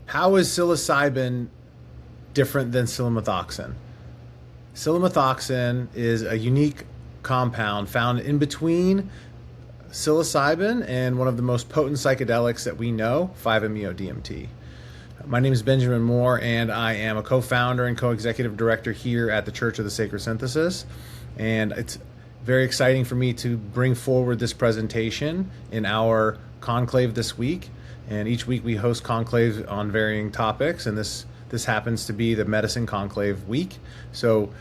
How is psilocybin different than psilomethoxin? Psilomethoxin is a unique compound found in between psilocybin and one of the most potent psychedelics that we know, 5-MeO-DMT. My name is Benjamin Moore, and I am a co-founder and co-executive director here at the Church of the Sacred Synthesis. And it's very exciting for me to bring forward this presentation in our conclave this week. And each week we host conclaves on varying topics, and this happens to be the Medicine Conclave week. So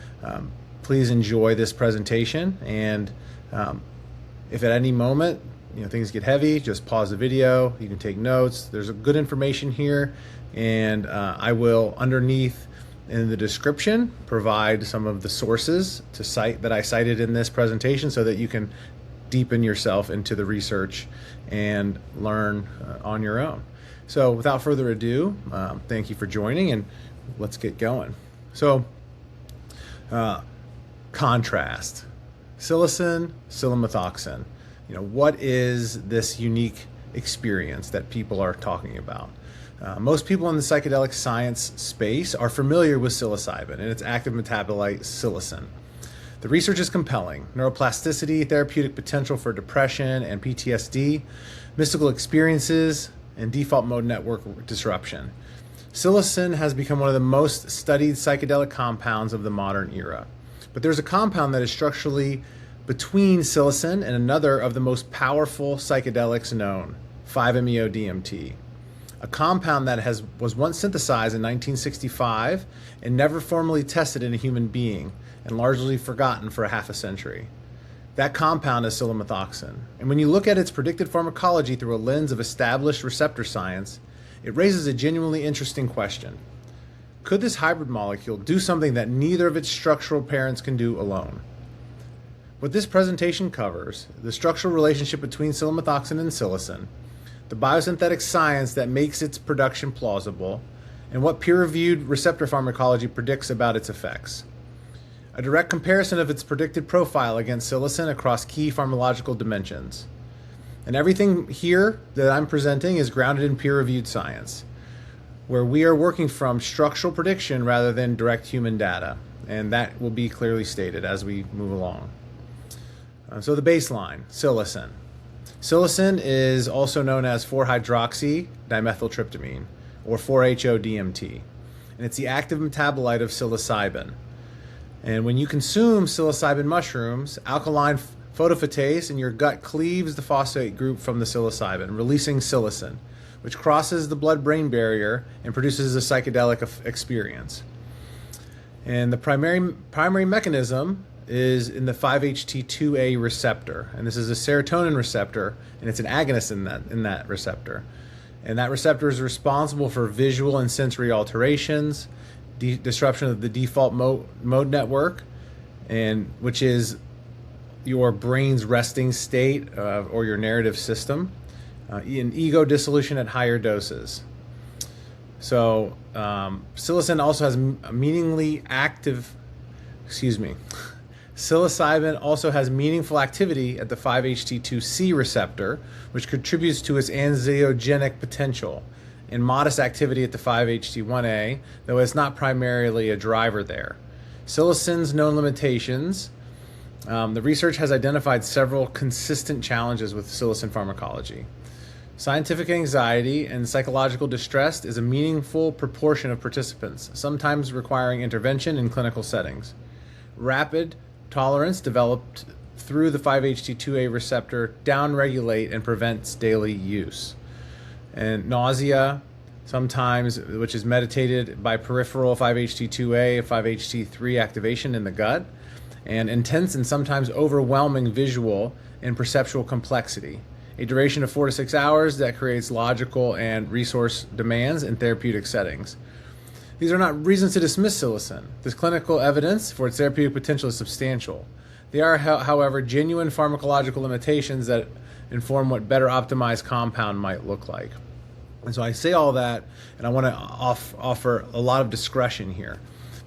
please enjoy this presentation, and if at any moment things get heavy, just pause the video. You can take notes. There's a good information here, and I will, underneath in the description, provide some of the sources to cite that I cited in this presentation so that you can deepen yourself into the research and learn on your own. So without further ado, thank you for joining, and let's get going. So contrast, psilocin, psilomethoxin. What is this unique experience that people are talking about? Most people in the psychedelic science space are familiar with psilocybin and its active metabolite, psilocin. The research is compelling: neuroplasticity, therapeutic potential for depression and PTSD, mystical experiences, and default mode network disruption. Psilocin has become one of the most studied psychedelic compounds of the modern era. But there's a compound that is structurally between psilocin and another of the most powerful psychedelics known, 5-MeO-DMT. A compound that was once synthesized in 1965 and never formally tested in a human being, and largely forgotten for a half a century. That compound is psilomethoxin. And when you look at its predicted pharmacology through a lens of established receptor science, it raises a genuinely interesting question. Could this hybrid molecule do something that neither of its structural parents can do alone? What this presentation covers: the structural relationship between psilomethoxin and psilocin, the biosynthetic science that makes its production plausible, and what peer-reviewed receptor pharmacology predicts about its effects. A direct comparison of its predicted profile against psilocin across key pharmacological dimensions. And everything here that I'm presenting is grounded in peer-reviewed science, where we are working from structural prediction rather than direct human data. And that will be clearly stated as we move along. So the baseline, psilocin. Psilocin is also known as 4-hydroxy-dimethyltryptamine, or 4-HO-DMT. And it's the active metabolite of psilocybin. And when you consume psilocybin mushrooms, alkaline phosphatase in your gut cleaves the phosphate group from the psilocybin, releasing psilocin, which crosses the blood-brain barrier and produces a psychedelic experience. And the primary mechanism is in the 5-HT2A receptor, and this is a serotonin receptor, and it's an agonist in that receptor. And that receptor is responsible for visual and sensory alterations, disruption of the default mode network, and which is your brain's resting state or your narrative system, and ego dissolution at higher doses. So psilocin also has psilocybin also has meaningful activity at the 5-HT2C receptor, which contributes to its anxiogenic potential, and modest activity at the 5-HT1A, though it's not primarily a driver there. Psilocin's known limitations. The research has identified several consistent challenges with psilocin pharmacology. Scientific anxiety and psychological distress is a meaningful proportion of participants, sometimes requiring intervention in clinical settings. Rapid tolerance developed through the 5-HT2A receptor downregulate and prevents daily use. And nausea, sometimes, which is mediated by peripheral 5-HT2A, 5-HT3 activation in the gut, and intense and sometimes overwhelming visual and perceptual complexity. A duration of 4 to 6 hours that creates logical and resource demands in therapeutic settings. These are not reasons to dismiss psilocin. This clinical evidence for its therapeutic potential is substantial. They are, however, genuine pharmacological limitations that inform what better optimized compound might look like. And so I say all that, and I want to offer a lot of discretion here,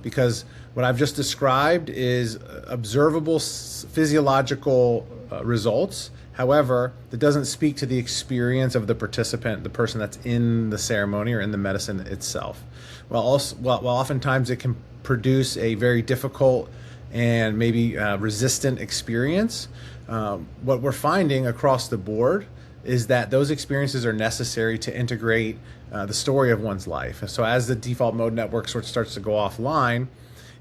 because what I've just described is observable physiological results However, that doesn't speak to the experience of the participant, the person that's in the ceremony or in the medicine itself. While oftentimes it can produce a very difficult and maybe resistant experience, what we're finding across the board is that those experiences are necessary to integrate the story of one's life. So as the default mode network sort of starts to go offline,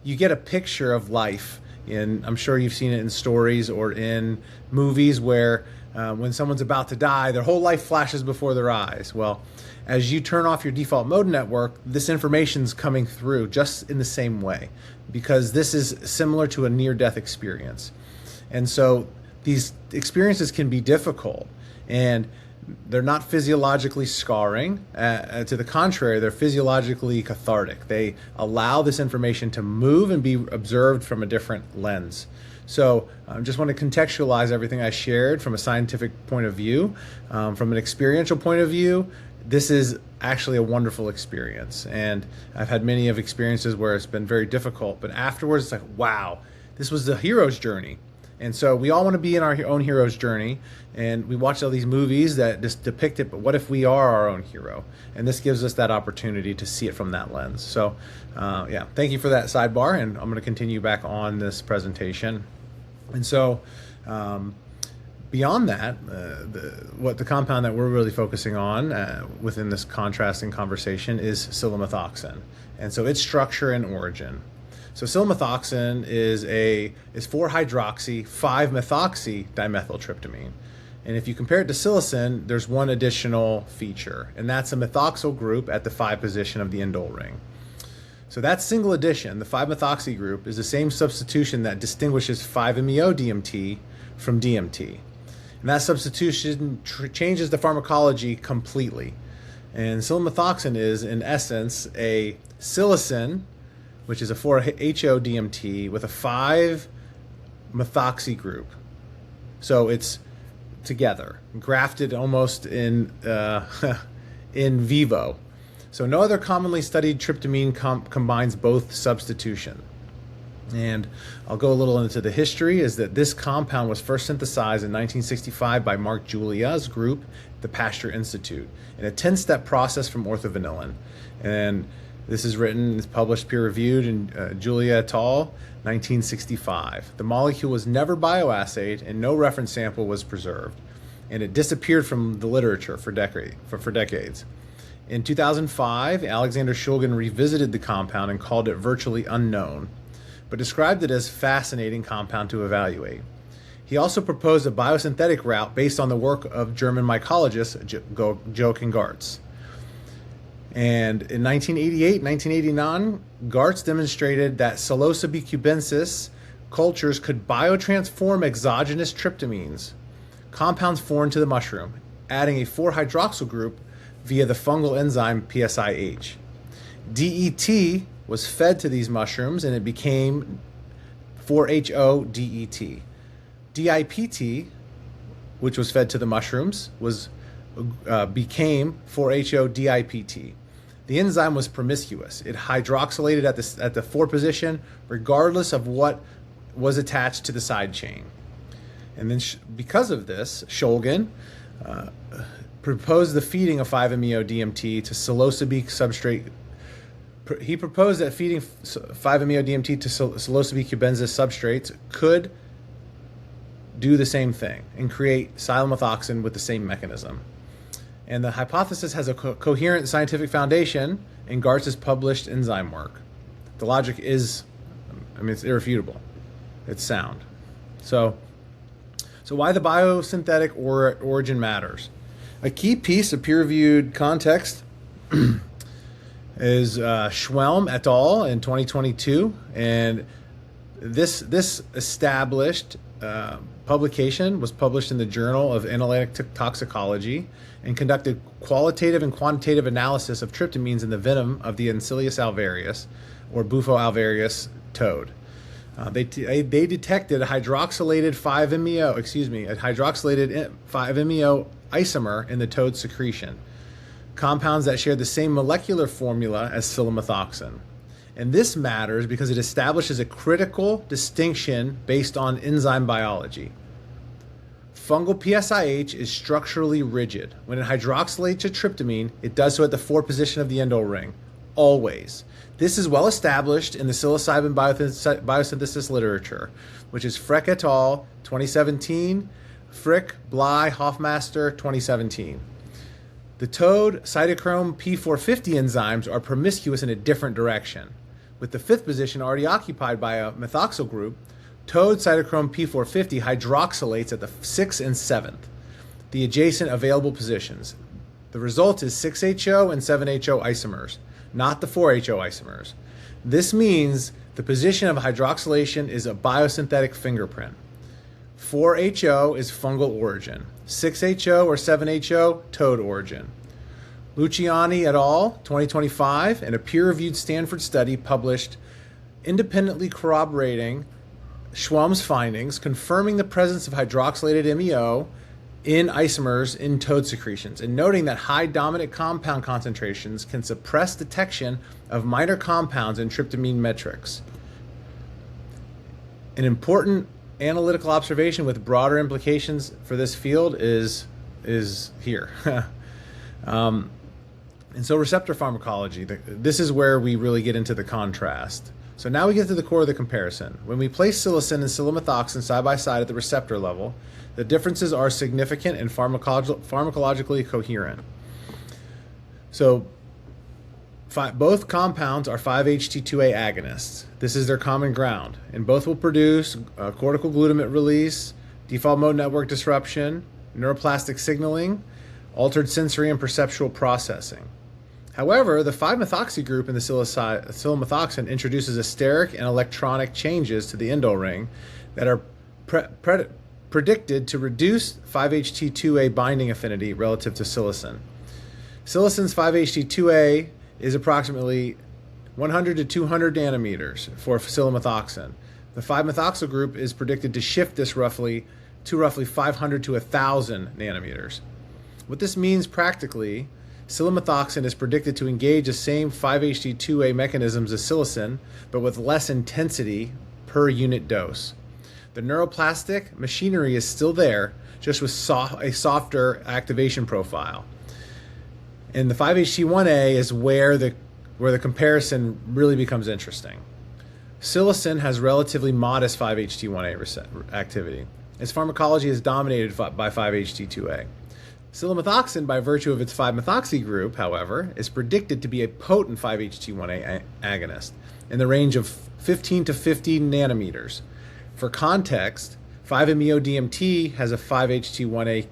you get a picture of life. I'm sure you've seen it in stories or in movies where when someone's about to die, their whole life flashes before their eyes. Well, as you turn off your default mode network, this information's coming through just in the same way, because this is similar to a near-death experience. And so these experiences can be difficult, and they're not physiologically scarring. To the contrary, they're physiologically cathartic. They allow this information to move and be observed from a different lens. So I just want to contextualize everything I shared from a scientific point of view. From an experiential point of view, this is actually a wonderful experience. And I've had many of experiences where it's been very difficult, but afterwards it's like, wow, this was the hero's journey. And so we all want to be in our own hero's journey, and we watch all these movies that just depict it, but what if we are our own hero? And this gives us that opportunity to see it from that lens. So yeah, thank you for that sidebar, and I'm going to continue back on this presentation. And so beyond that, the compound that we're really focusing on within this contrasting conversation is psilomethoxin, and so its structure and origin. So psilomethoxin is 4-hydroxy 5-methoxy dimethyltryptamine. And if you compare it to psilocin, there's one additional feature, and that's a methoxyl group at the 5 position of the indole ring. So that single addition, the 5-methoxy group, is the same substitution that distinguishes 5-MeO-DMT from DMT. And that substitution changes the pharmacology completely. And psilomethoxin is, in essence, a psilocin, which is a 4-HO-DMT with a 5-methoxy group. So it's together, grafted almost in vivo. So no other commonly studied tryptamine combines both substitution. And I'll go a little into the history, is that this compound was first synthesized in 1965 by Mark Julia's group, the Pasteur Institute, in a 10-step process from orthovanillin. And this is written, it's published, peer-reviewed in Julia et al., 1965. The molecule was never bioassayed, and no reference sample was preserved. And it disappeared from the literature for decades. In 2005, Alexander Shulgin revisited the compound and called it virtually unknown, but described it as a fascinating compound to evaluate. He also proposed a biosynthetic route based on the work of German mycologist Joachim Gartz. And in 1988, 1989, Gartz demonstrated that Psilocybe cubensis cultures could biotransform exogenous tryptamines, compounds foreign to the mushroom, adding a 4-hydroxyl group via the fungal enzyme PSIH. DET was fed to these mushrooms, and it became 4-HO-DET. DIPT, which was fed to the mushrooms, became 4-HO-DIPT. The enzyme was promiscuous. It hydroxylated at the 4 position, regardless of what was attached to the side chain. And then, because of this, Shulgin proposed the feeding of 5-MeO-DMT to psilocybe substrate. He proposed that feeding 5-MeO-DMT to Psilocybe cubensis substrates could do the same thing and create psilomethoxin with the same mechanism. And the hypothesis has a coherent scientific foundation in Gartz's published enzyme work. The logic is, it's irrefutable. It's sound. So why the biosynthetic origin matters. A key piece of peer-reviewed context is Schwelm et al. In 2022, and this established publication was published in the Journal of Analytic Toxicology and conducted qualitative and quantitative analysis of tryptamines in the venom of the Ancilius alvarius, or Bufo alvarius toad. They detected a hydroxylated 5-MeO isomer in the toad secretion, compounds that share the same molecular formula as psilomethoxin. And this matters because it establishes a critical distinction based on enzyme biology. Fungal PSIH is structurally rigid. When it hydroxylates a tryptamine, it does so at the 4 position of the indole ring, always. This is well established in the psilocybin biosynthesis literature, which is Freck et al. 2017, Frick, Bly, Hofmaster 2017. The Toad cytochrome P450 enzymes are promiscuous in a different direction. With the 5th position already occupied by a methoxyl group, Toad cytochrome P450 hydroxylates at the 6th and 7th, the adjacent available positions. The result is 6-HO and 7-HO isomers, not the 4-HO isomers. This means the position of hydroxylation is a biosynthetic fingerprint. 4-HO is fungal origin. 6-HO or 7-HO, Toad origin. Luciani et al. 2025, in a peer-reviewed Stanford study published independently corroborating Schwalm's findings, confirming the presence of hydroxylated MEO in isomers in toad secretions, and noting that high dominant compound concentrations can suppress detection of minor compounds in tryptamine metrics. An important analytical observation with broader implications for this field is here. And so receptor pharmacology, this is where we really get into the contrast. So now we get to the core of the comparison. When we place psilocin and psilomethoxin side by side at the receptor level, the differences are significant and pharmacologically coherent. So both compounds are 5-HT2A agonists. This is their common ground, and both will produce cortical glutamate release, default mode network disruption, neuroplastic signaling, altered sensory and perceptual processing. However, the 5-methoxy group in the psilomethoxin introduces steric and electronic changes to the indole ring that are predicted to reduce 5-HT2A binding affinity relative to psilocin. Psilocin's 5-HT2A is approximately 100 to 200 nanometers for psilomethoxin. The 5-methoxyl group is predicted to shift this roughly 500 to 1,000 nanometers. What this means practically, psilomethoxin is predicted to engage the same 5-HT2A mechanisms as psilocin, but with less intensity per unit dose. The neuroplastic machinery is still there, just with a softer activation profile. And the 5-HT1A is where the comparison really becomes interesting. Psilocin has relatively modest 5-HT1A activity. Its pharmacology is dominated by 5-HT2A. Psilomethoxin, by virtue of its 5-methoxy group, however, is predicted to be a potent 5-HT1A agonist in the range of 15 to 50 nanometers. For context, 5-MeO-DMT has a 5-HT1A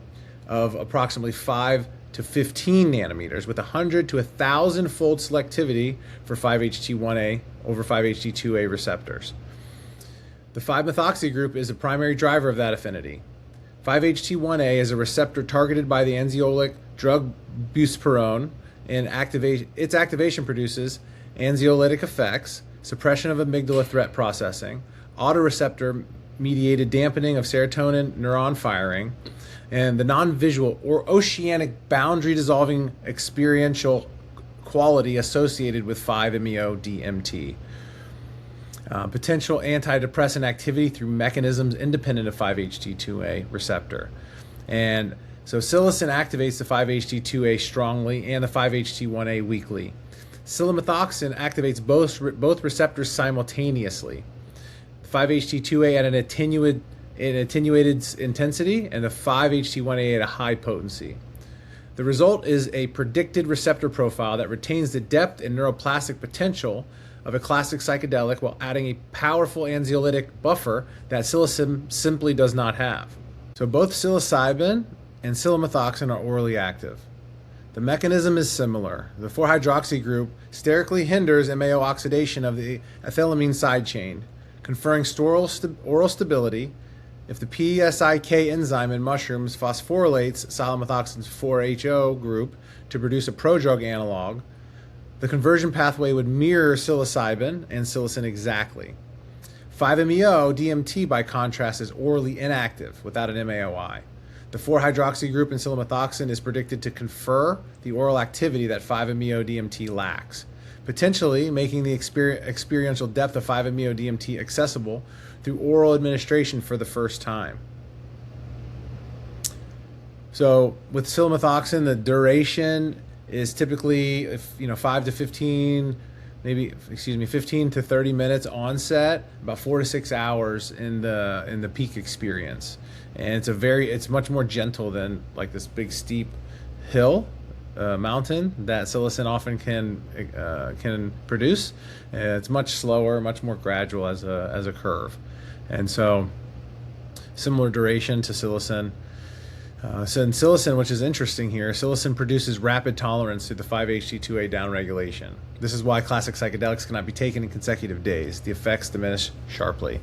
of approximately 5 to 15 nanometers with 100 to 1,000-fold selectivity for 5-HT1A over 5-HT2A receptors. The 5-methoxy group is a primary driver of that affinity. 5-HT1A is a receptor targeted by the anxiolytic drug buspirone, and its activation produces anxiolytic effects, suppression of amygdala threat processing, autoreceptor-mediated dampening of serotonin neuron firing, and the non-visual or oceanic boundary-dissolving experiential quality associated with 5-MeO-DMT. Potential antidepressant activity through mechanisms independent of 5-HT2A receptor. And so psilocin activates the 5-HT2A strongly and the 5-HT1A weakly. Psilomethoxin activates both receptors simultaneously. 5-HT2A at an attenuated intensity and the 5-HT1A at a high potency. The result is a predicted receptor profile that retains the depth and neuroplastic potential of a classic psychedelic while adding a powerful anxiolytic buffer that psilocin simply does not have. So both psilocybin and psilomethoxin are orally active. The mechanism is similar. The 4-hydroxy group sterically hinders MAO oxidation of the ethylamine side chain, conferring oral stability. If the PSIK enzyme in mushrooms phosphorylates psilomethoxin's 4-HO group to produce a prodrug analog, the conversion pathway would mirror psilocybin and psilocin exactly. 5-MeO-DMT, by contrast, is orally inactive without an MAOI. The 4-hydroxy group in psilomethoxin is predicted to confer the oral activity that 5-MeO-DMT lacks, potentially making the experiential depth of 5-MeO-DMT accessible through oral administration for the first time. So with psilomethoxin, the duration is typically 5 to 15, maybe 15 to 30 minutes onset, about 4 to 6 hours in the peak experience. And it's much more gentle than like this big steep hill mountain that psilocin often can produce. It's much slower, much more gradual as a curve, and so similar duration to psilocin. So in psilocin, which is interesting here, psilocin produces rapid tolerance through the 5-HT2A downregulation. This is why classic psychedelics cannot be taken in consecutive days. The effects diminish sharply.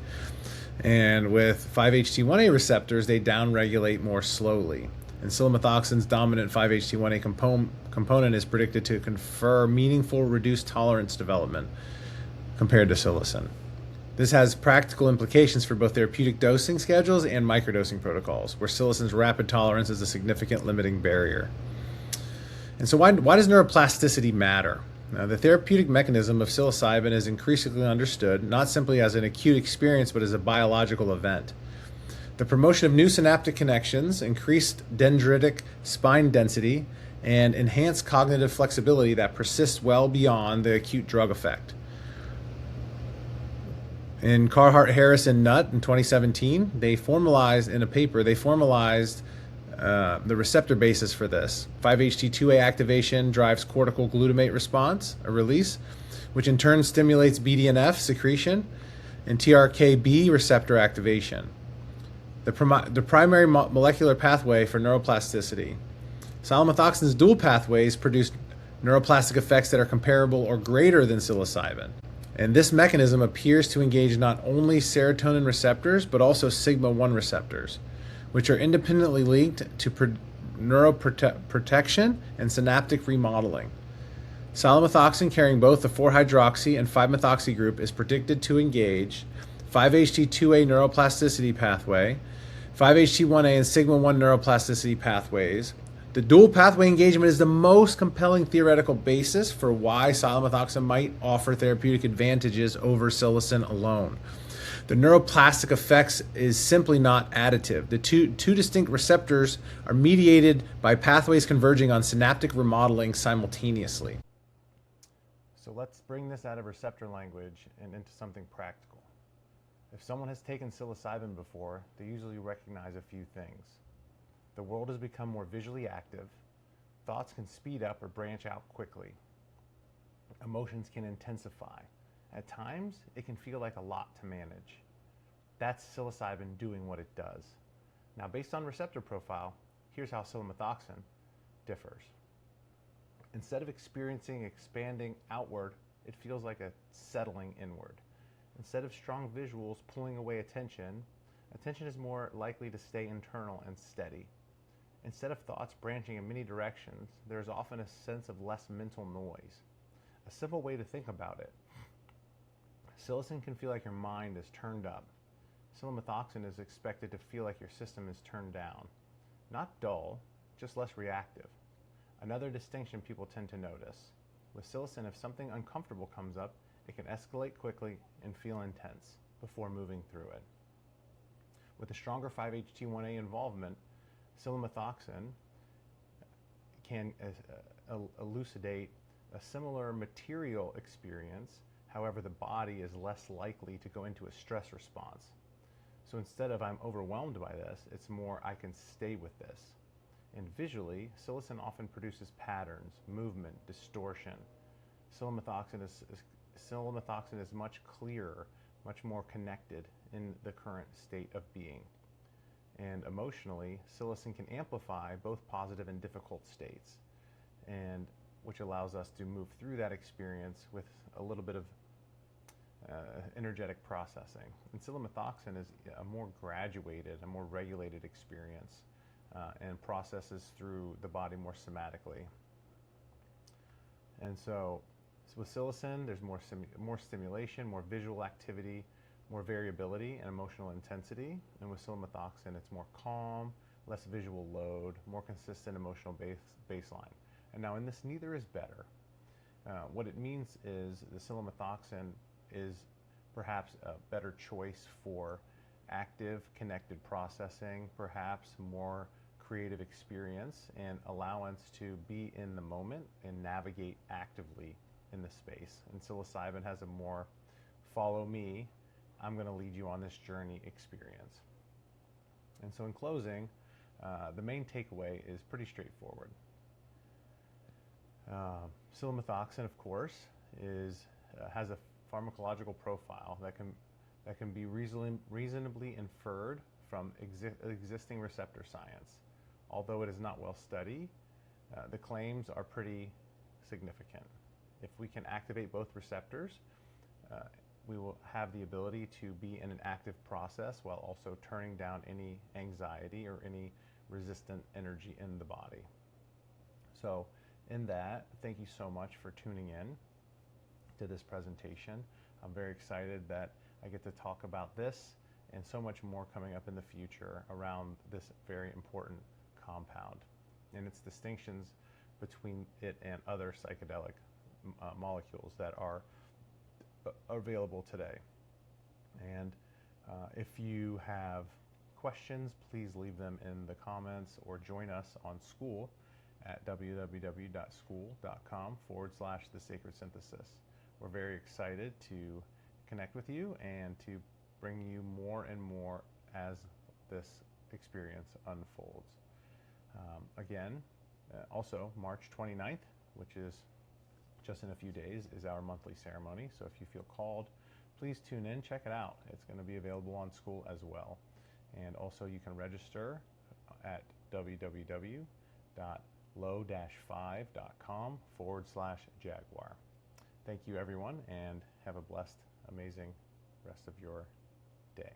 And with 5-HT1A receptors, they downregulate more slowly. And psilomethoxin's dominant 5-HT1A component is predicted to confer meaningful reduced tolerance development compared to psilocin. This has practical implications for both therapeutic dosing schedules and microdosing protocols, where psilocin's rapid tolerance is a significant limiting barrier. And so why does neuroplasticity matter? Now, the therapeutic mechanism of psilocybin is increasingly understood, not simply as an acute experience, but as a biological event. The promotion of new synaptic connections, increased dendritic spine density, and enhanced cognitive flexibility that persists well beyond the acute drug effect. In Carhart, Harris, and Nutt in 2017, they formalized the receptor basis for this. 5-HT2A activation drives cortical glutamate response, a release, which in turn stimulates BDNF secretion, and TRKB receptor activation. The primary molecular pathway for neuroplasticity. Psilomethoxin's dual pathways produce neuroplastic effects that are comparable or greater than psilocybin. And this mechanism appears to engage not only serotonin receptors, but also sigma-1 receptors, which are independently linked to neuroprotection and synaptic remodeling. Psilomethoxin, carrying both the 4-hydroxy and 5-methoxy group, is predicted to engage 5-HT2A neuroplasticity pathway, 5-HT1A and sigma-1 neuroplasticity pathways. The dual pathway engagement is the most compelling theoretical basis for why psilomethoxin might offer therapeutic advantages over psilocin alone. The neuroplastic effects is simply not additive. The two distinct receptors are mediated by pathways converging on synaptic remodeling simultaneously. So let's bring this out of receptor language and into something practical. If someone has taken psilocybin before, they usually recognize a few things. The world has become more visually active. Thoughts can speed up or branch out quickly. Emotions can intensify. At times, it can feel like a lot to manage. That's psilocybin doing what it does. Now, based on receptor profile, here's how psilomethoxin differs. Instead of experiencing expanding outward, it feels like a settling inward. Instead of strong visuals pulling away attention is more likely to stay internal and steady. Instead of thoughts branching in many directions, there is often a sense of less mental noise. A simple way to think about it: psilocin can feel like your mind is turned up. Psilomethoxin is expected to feel like your system is turned down. Not dull, just less reactive. Another distinction people tend to notice: with psilocin, if something uncomfortable comes up, it can escalate quickly and feel intense before moving through it. With a stronger 5-HT1A involvement, psilomethoxin can elucidate a similar material experience. However, the body is less likely to go into a stress response. So instead of "I'm overwhelmed by this," it's more "I can stay with this." And visually, psilocin often produces patterns, movement, distortion. Psilomethoxin is much clearer, much more connected in the current state of being. And emotionally, psilocin can amplify both positive and difficult states, and which allows us to move through that experience with a little bit of energetic processing. And psilomethoxin is a more graduated, a more regulated experience, and processes through the body more somatically. And so with psilocin, there's more stimulation, more visual activity, more variability and emotional intensity. And with psilomethoxin, it's more calm, less visual load, more consistent emotional baseline. And now in this, neither is better. What it means is the psilomethoxin is perhaps a better choice for active, connected processing, perhaps more creative experience and allowance to be in the moment and navigate actively in the space. And psilocybin has a more follow me, I'm going to lead you on this journey experience. And so in closing, the main takeaway is pretty straightforward. Psilomethoxin, of course, has a pharmacological profile that can be reasonably inferred from existing receptor science. Although it is not well studied, the claims are pretty significant. If we can activate both receptors, we will have the ability to be in an active process while also turning down any anxiety or any resistant energy in the body. So in that, thank you so much for tuning in to this presentation. I'm very excited that I get to talk about this and so much more coming up in the future around this very important compound and its distinctions between it and other psychedelic molecules that are available today. And if you have questions, please leave them in the comments or join us on Skool at www.skool.com/The Sacred Synthesis. We're very excited to connect with you and to bring you more and more as this experience unfolds. Again, also March 29th, which is just in a few days, is our monthly ceremony. So if you feel called, please tune in, check it out. It's going to be available on Skool as well. And also you can register at www.low-5.com/Jaguar. Thank you everyone, and have a blessed, amazing rest of your day.